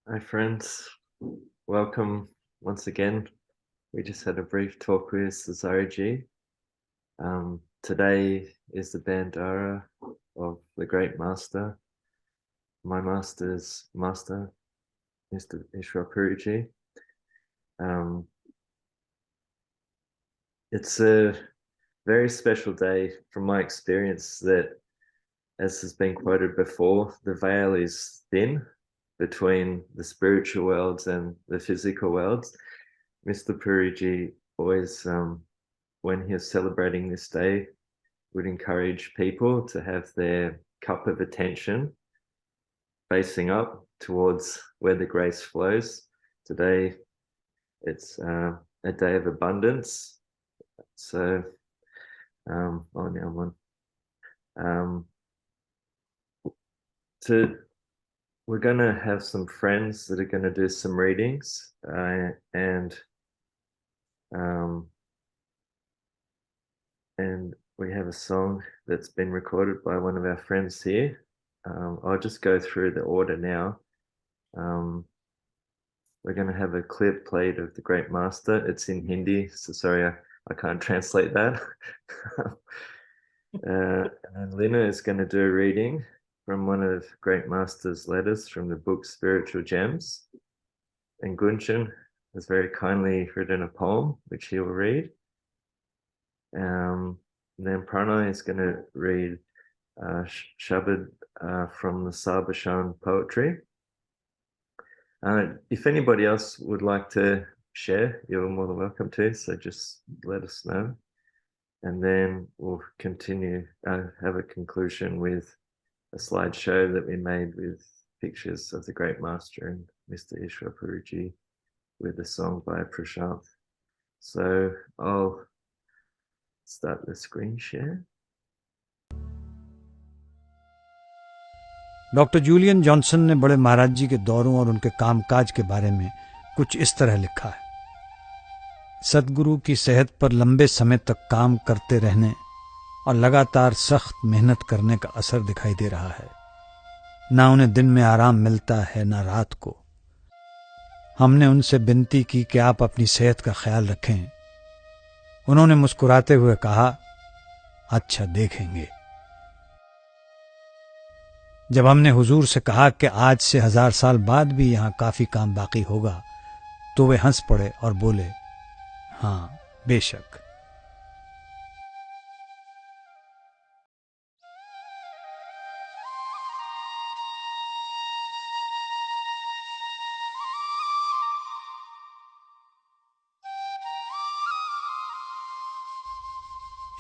Hi, friends. Welcome once again. We just had a brief talk with Cesare. Today is the Bhandara of the great master, my master's master, Mr. Ishwar. Um, it's a very special day from my experience that, as has been quoted before, the veil is thin between the spiritual worlds and the physical worlds. Mr. Puriji always, when he was celebrating this day, would encourage people to have their cup of attention facing up towards where the grace flows. Today, it's a day of abundance. So, um, to we're going to have some friends that are going to do some readings, um, and we have a song that's been recorded by one of our friends here. I'll just go through the order now. We're going to have a clip played of the Great Master. It's in Hindi, so sorry, I can't translate that. And Lina is going to do a reading from one of Great Master's letters from the book Spiritual Gems. And Gunchan has very kindly written a poem, which he will read. Then Pranay is going to read Shabad from the Sarbashan poetry. If anybody else would like to share, you're more than welcome to, so just let us know. And then we'll continue, have a conclusion with a slideshow that we made with pictures of the Great Master and Mr. Ishwar Puruji with a song by Prashant. So I'll start the screen share. Doctor Julian Johnson ने बड़े महाराज जी के दौरों और उनके कामकाज के बारे में कुछ इस तरह लिखा है। सदगुरु की सेहत पर लंबे समय तक काम करते रहने और लगातार सख्त मेहनत करने का असर दिखाई दे रहा है। ना उन्हें दिन में आराम मिलता है ना रात को। हमने उनसे विनती की कि आप अपनी सेहत का ख्याल रखें। उन्होंने मुस्कुराते हुए कहा, अच्छा देखेंगे। जब हमने हुजूर से कहा कि आज से 1000 साल बाद भी यहां काफी काम बाकी होगा, तो वे हंस पड़े और बोले, हां बेशक।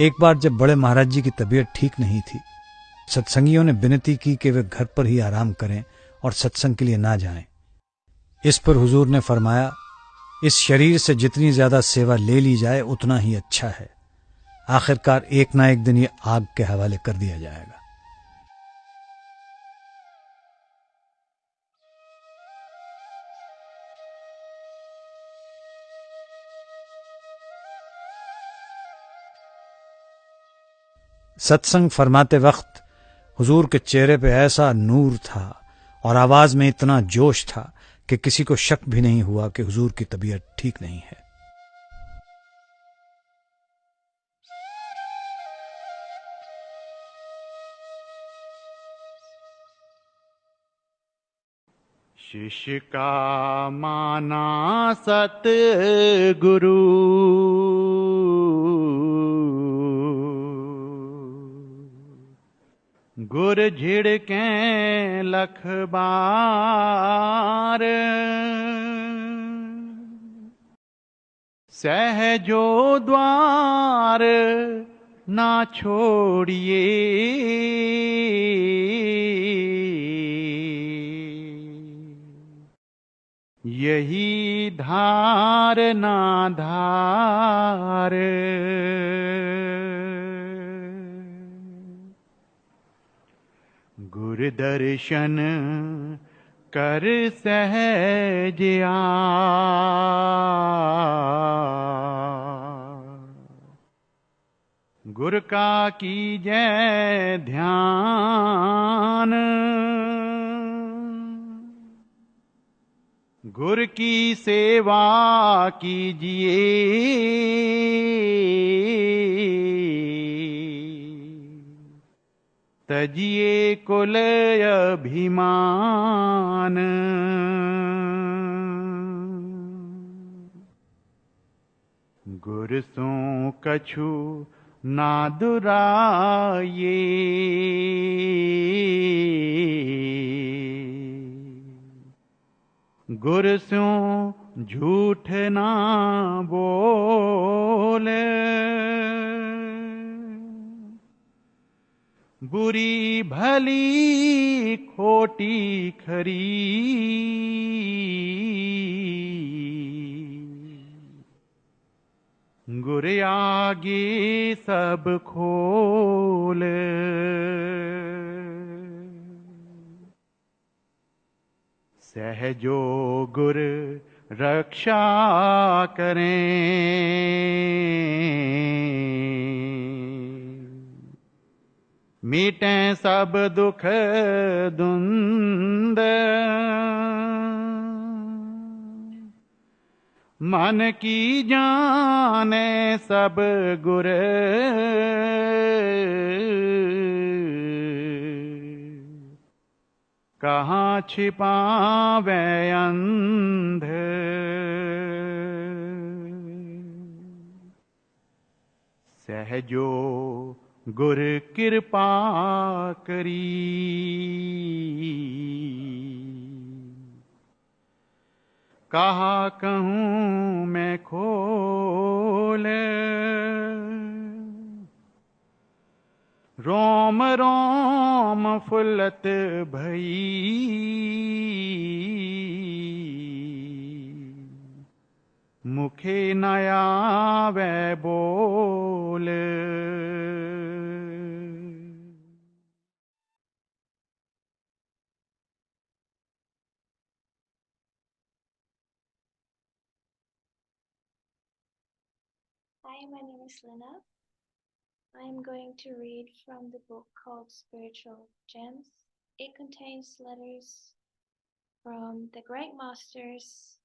एक बार जब बड़े महाराज जी की तबीयत ठीक नहीं थी, सत्संगियों ने विनती की कि वे घर पर ही आराम करें और सत्संग के लिए ना जाएं। इस पर हुजूर ने फरमाया, इस शरीर से जितनी ज्यादा सेवा ले ली जाए उतना ही अच्छा है। आखिरकार एक ना एक दिन ये आग के हवाले कर दिया जाएगा। सत्संग फरमाते वक्त हुजूर के चेहरे पे ऐसा नूर था और आवाज में इतना जोश था कि किसी को शक भी नहीं हुआ कि हुजूर की तबीयत ठीक नहीं है। शिष्य का माना सतगुरु, गुर झिड़के लख बार, सहजो द्वार ना छोड़िए, यही धार ना धार, गुर दर्शन कर सहज गुर का कीजै ध्यान, गुर की सेवा कीजिए, तजिए कुल अभिमान। गुर सो कछु ना दुराये, गुर सो झूठ ना बोले। बुरी भली खोटी खरी, गुर आगे सब खोल। सहजो गुर रक्षा करें, मिटें सब दुख दुंद। मन की जाने सब गुर, कहाँ छिपावे अंध। सहजो गुर कृपा करी, कहा कहूँ मैं खोल। रोम रोम फुलत भई, मुखे न आवे बोल। Hi, my name is Lena. I am going to read from the book called Spiritual Gems. It contains letters from the great masters.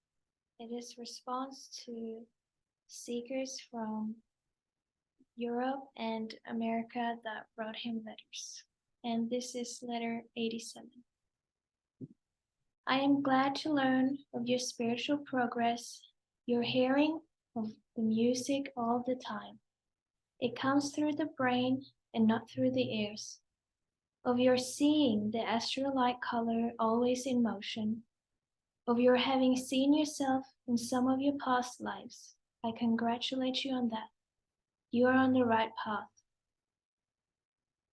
It is response to seekers from Europe and America that wrote him letters. And this is letter 87. I am glad to learn of your spiritual progress. You're hearing of the music all the time. It comes through the brain and not through the ears. Of your seeing the astral light color always in motion. Of your having seen yourself in some of your past lives. I congratulate you on that. You are on the right path.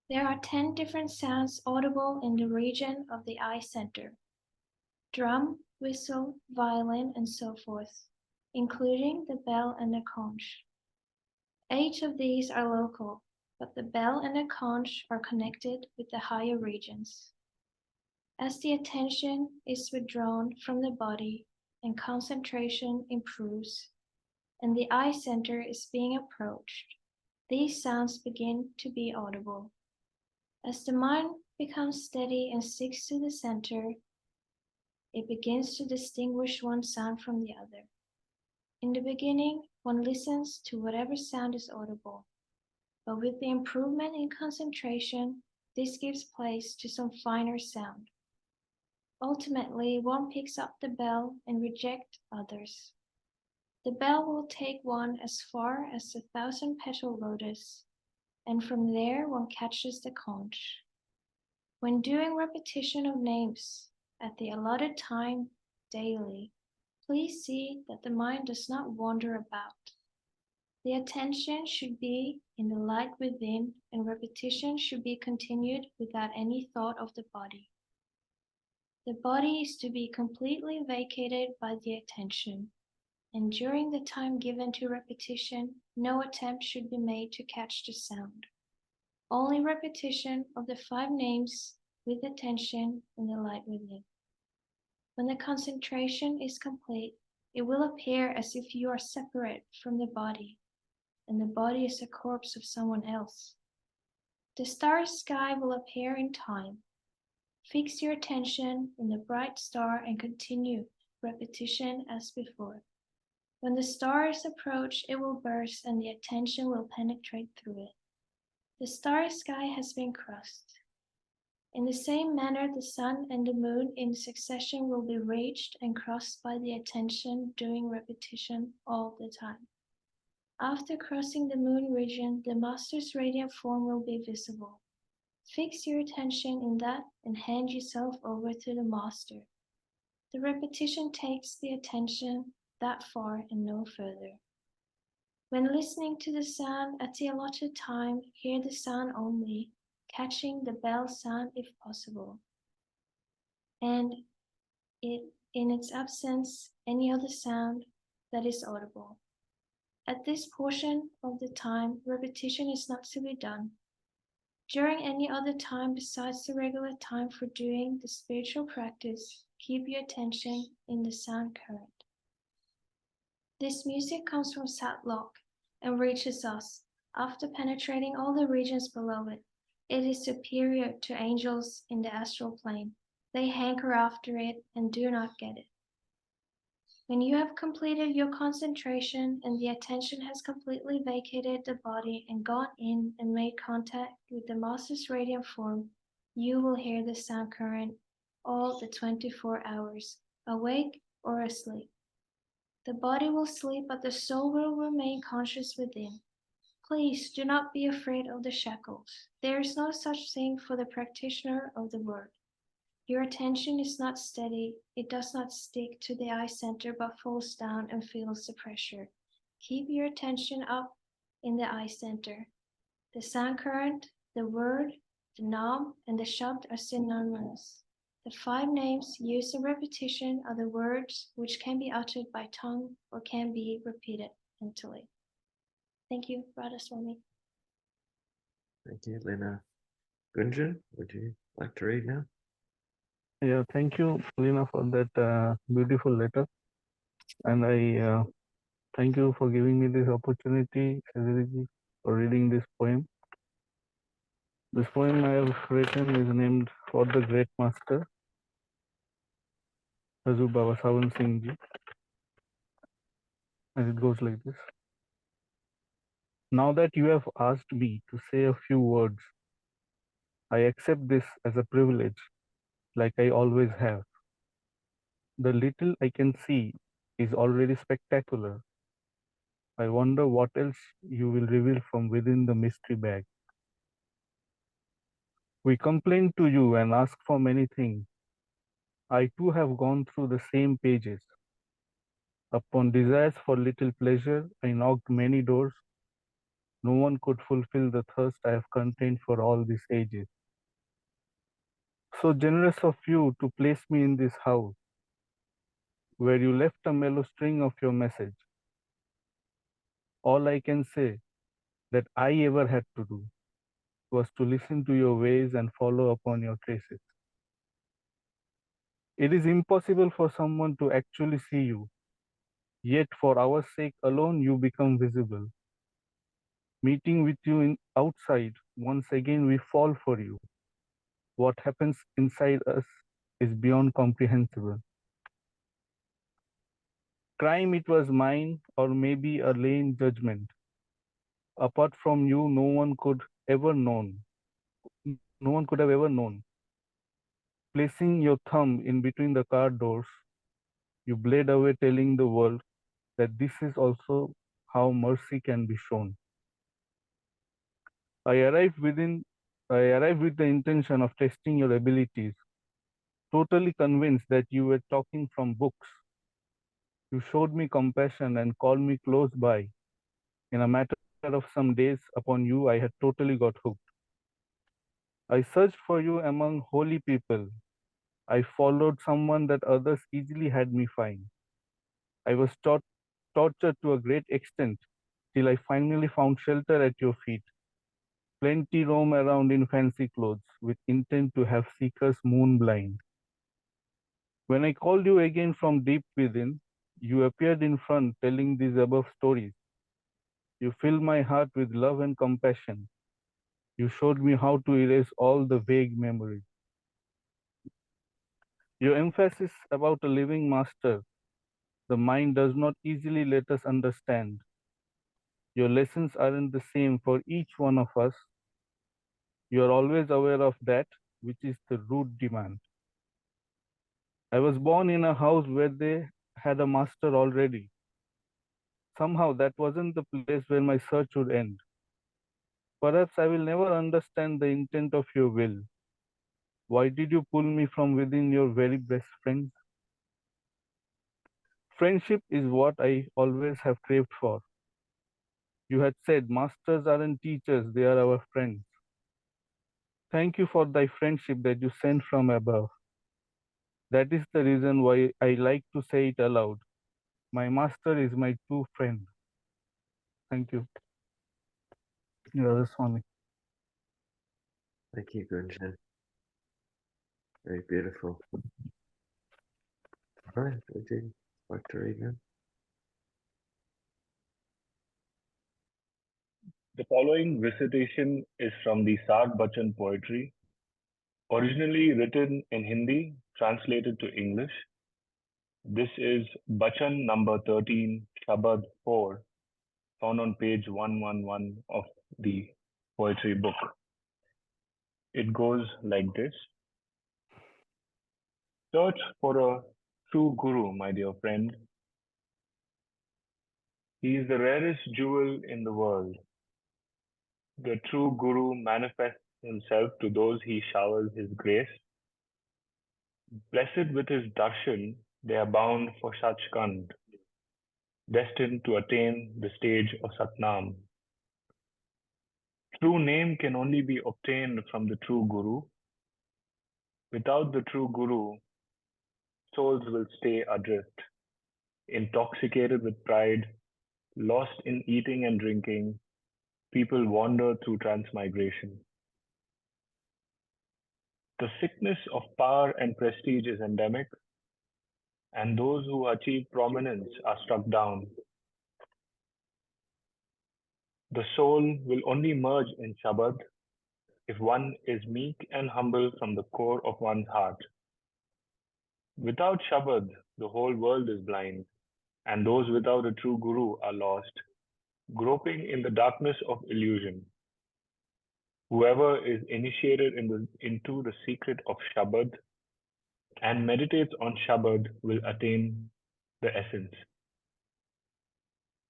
There are 10 different sounds audible in the region of the eye center. Drum, whistle, violin, and so forth, including the bell and the conch. 8 of these are local, but the bell and the conch are connected with the higher regions. As the attention is withdrawn from the body and concentration improves, and the eye center is being approached, these sounds begin to be audible. As the mind becomes steady and sticks to the center, it begins to distinguish one sound from the other. In the beginning, one listens to whatever sound is audible, but with the improvement in concentration, this gives place to some finer sound. Ultimately, one picks up the bell and rejects others. The bell will take one as far as the 1,000-petal lotus, and from there one catches the conch. When doing repetition of names at the allotted time daily, please see that the mind does not wander about. The attention should be in the light within, and repetition should be continued without any thought of the body. The body is to be completely vacated by the attention, and during the time given to repetition, no attempt should be made to catch the sound. Only repetition of the 5 names with attention in the light within. When the concentration is complete, it will appear as if you are separate from the body, and the body is a corpse of someone else. The starry sky will appear in time. Fix your attention in the bright star and continue repetition as before. When the stars approach, it will burst and the attention will penetrate through it. The starry sky has been crossed. In the same manner, the sun and the moon in succession will be reached and crossed by the attention doing repetition all the time. After crossing the moon region, the Master's radiant form will be visible. Fix your attention in that and hand yourself over to the Master. The repetition takes the attention that far and no further. When listening to the sound at the allotted time, hear the sound only, catching the bell sound if possible, and in its absence, any other sound that is audible. At this portion of the time, repetition is not to be done. During any other time besides the regular time for doing the spiritual practice, keep your attention in the sound current. This music comes from Satlok and reaches us after penetrating all the regions below it. It is superior to angels in the astral plane. They hanker after it and do not get it. When you have completed your concentration and the attention has completely vacated the body and gone in and made contact with the Master's radiant form, you will hear the sound current all the 24 hours, awake or asleep. The body will sleep, but the soul will remain conscious within. Please do not be afraid of the shackles. There is no such thing for the practitioner of the word. Your attention is not steady. It does not stick to the eye center, but falls down and feels the pressure. Keep your attention up in the eye center. The sound current, the word, the nam, and the shabd are synonymous. The 5 names used in repetition are the words which can be uttered by tongue or can be repeated mentally. Thank you, Radha Swami. Thank you, Lena. Gunjan, would you like to read now? Yeah, thank you, Lena, for that beautiful letter. And I thank you for giving me this opportunity, Aziriji, for reading this poem. This poem I have written is named For the Great Master, Huzur Baba Sawan Singh Ji. And it goes like this. Now that you have asked me to say a few words, I accept this as a privilege, like I always have. The little I can see is already spectacular. I wonder what else you will reveal from within the mystery bag. We complain to you and ask for many things. I too have gone through the same pages. Upon desires for little pleasure, I knocked many doors. No one could fulfill the thirst I have contained for all these ages. So generous of you to place me in this house, where you left a mellow string of your message. All I can say that I ever had to do was to listen to your ways and follow upon your traces. It is impossible for someone to actually see you, yet for our sake alone you become visible. Meeting with you outside, once again we fall for you. What happens inside us is beyond comprehensible. Crime it was mine, or maybe a lame judgment. Apart from you, no one could have ever known. Placing your thumb in between the car doors, you bled away telling the world that this is also how mercy can be shown. I arrived with the intention of testing your abilities, totally convinced that you were talking from books. You showed me compassion and called me close by. In a matter of some days, upon you I had totally got hooked. I searched for you among holy people. I followed someone that others easily had me find. I was tortured to a great extent till I finally found shelter at your feet. Plenty roam around in fancy clothes with intent to have seekers moon blind. When I called you again from deep within, you appeared in front telling these above stories. You filled my heart with love and compassion. You showed me how to erase all the vague memories. Your emphasis about a living master the mind does not easily let us understand. Your lessons aren't the same for each one of us. You are always aware of that, which is the root demand. I was born in a house where they had a master already. Somehow that wasn't the place where my search would end. Perhaps I will never understand the intent of your will. Why did you pull me from within your very best friends? Friendship is what I always have craved for. You had said, masters aren't teachers, they are our friends. Thank you for thy friendship that you sent from above. That is the reason why I like to say it aloud. My master is my true friend. Thank you. Yeah, Swami. Thank you, Gunjan. Very beautiful. All right, would you like to read now? The following recitation is from the Saad Bachan poetry, originally written in Hindi, translated to English. This is Bachan number 13, Shabad 4, found on page 111 of the poetry book. It goes like this. Search for a true guru, my dear friend. He is the rarest jewel in the world. The true guru manifests himself to those he showers his grace. Blessed with his darshan, they are bound for Sachkhand, destined to attain the stage of Satnam. True name can only be obtained from the true guru. Without the true guru, souls will stay adrift, intoxicated with pride, lost in eating and drinking. People wander through transmigration. The sickness of power and prestige is endemic, and those who achieve prominence are struck down. The soul will only merge in Shabad if one is meek and humble from the core of one's heart. Without Shabad, the whole world is blind, and those without a true guru are lost, groping in the darkness of illusion. Whoever is initiated into the secret of Shabad and meditates on Shabad will attain the essence.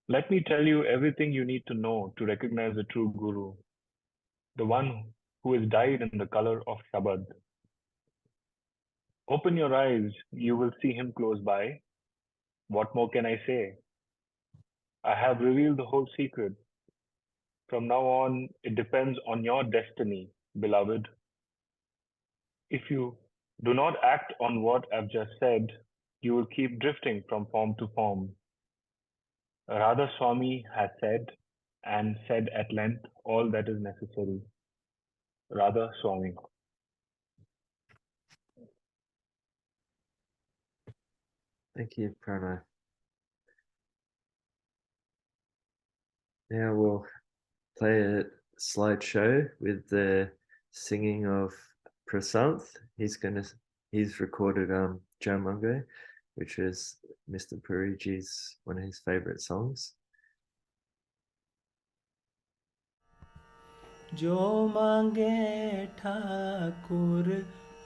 Let me tell you everything you need to know to recognize the true guru, the one who is dyed in the color of Shabad. Open your eyes, you will see him close by. What more can I say? I have revealed the whole secret. From now on, it depends on your destiny, beloved. If you do not act on what I've just said, you will keep drifting from form to form. Radha Swami has said, and said at length, all that is necessary. Radha Swami. Thank you, Pranay. Now we'll play a slideshow with the singing of Prasanth. He's recorded Jamango, which is Mr. Puriji's one of his favorite songs. जो मांगे ठाकुर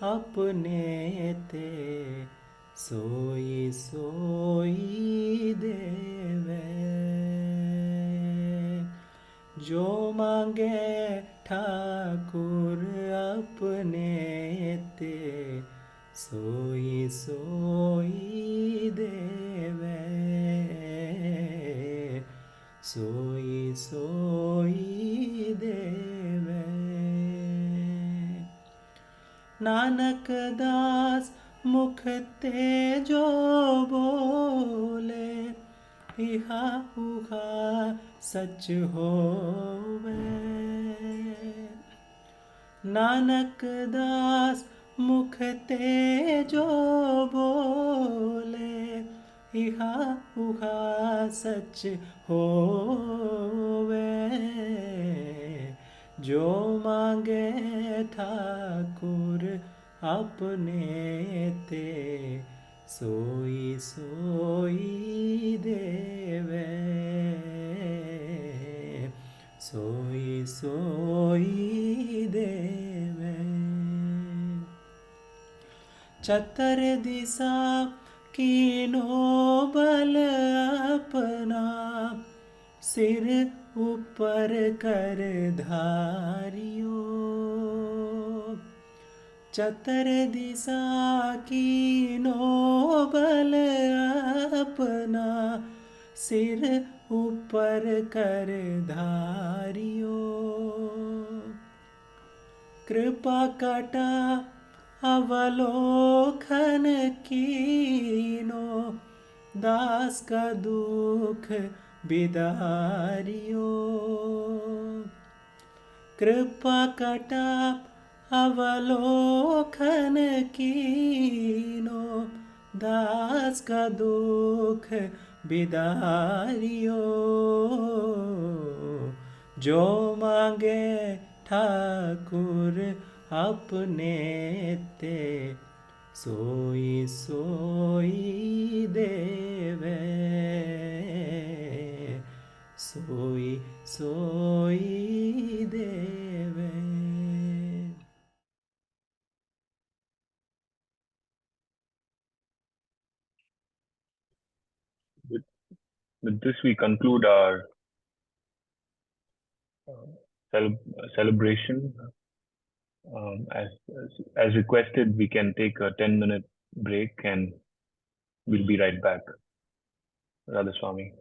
अपने ते सोई सोई देवे जो मांगे ठाकुर अपने ते सोई सोई देवे सोई सोई देवे नानक दास मुख ते जो बोले इहा उहा सच होवे नानक दास मुख ते जो बोले इहा उहा सच होवे जो मांगे ठाकुर अपने ते सोई सोई देवे सोई सोई देवे चतर दिशा कीनो बल अपना सिर ऊपर कर धारियो चतर दिशा कीनो बल अपना सिर ऊपर कर धारियो कृपा कटा अवलोकन कीनो दास का दुख बिदारियो कृपा कटा अवलोकन कीनो दास का दुख बिदारियो जो मांगे ठाकुर अपने ते सोई सोई देवे सोई सोई देवे With this, we conclude our celebration. As requested, we can take a 10-minute break and we'll be right back. Radha Swami.